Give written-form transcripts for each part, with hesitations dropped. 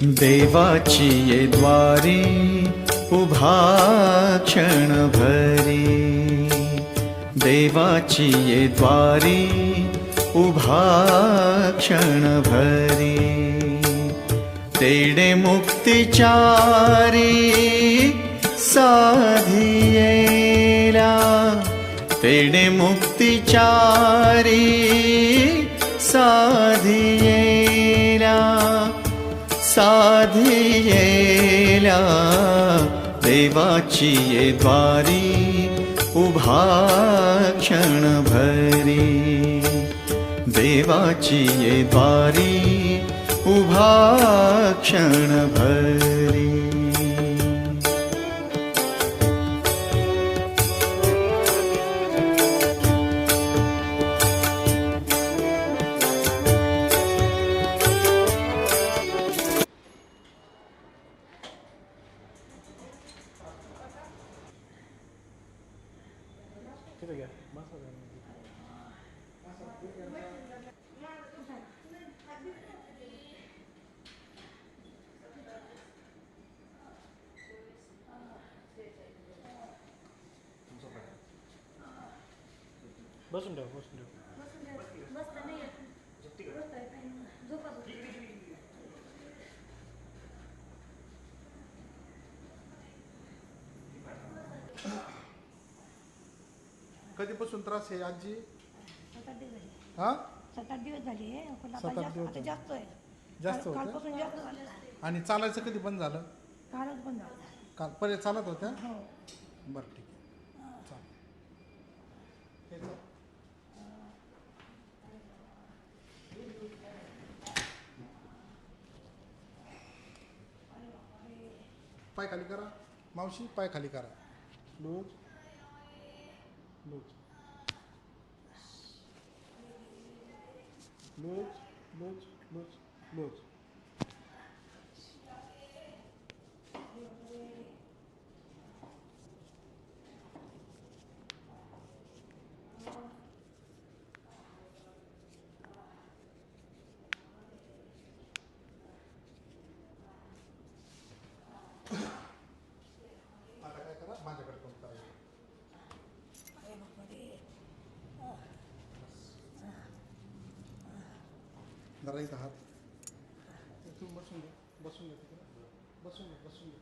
देवाची ये द्वारी उभा क्षण भरी, देवाची ये द्वारी उभा क्षण भरी, तेडे मुक्तिचारी साधियेला, तेडे मुक्तिचारी साधियेला, साधियेला, देवाची ये द्वारी उभा क्षण भरी, देवाची ये द्वारी उभा क्षण भरी. बसून ठेव, बसून ठेव. कधीपासून त्रास आहे आजी? 7-8 दिवस झाले. हा 7-8 दिवस झाले. पण आता 7-8 दिवस आता जास्त आहे. जास्त होतं? कालपासून जास्त झालेलं आहे. आणि चालायचं कधी बंद झालं? कालच पण झालं. काल पहिले चालत होत्या? हो. बरं ठीक आहे, चालेल. हे जाऊ. पाय खाली करा मावशी, पाय खाली करा. Loose loose loose loose loose loose. आता काय करा, माझ्याकडे पण करा. जरा इथं हात इथून बसून घे, बसून घे तिकडे, बसून घे, बसून घे.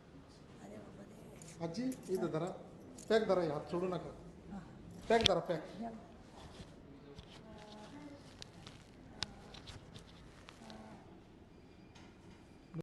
आजी इथं धरा, पॅक धरा, हात सोडू नका. पॅक धरा, पॅक.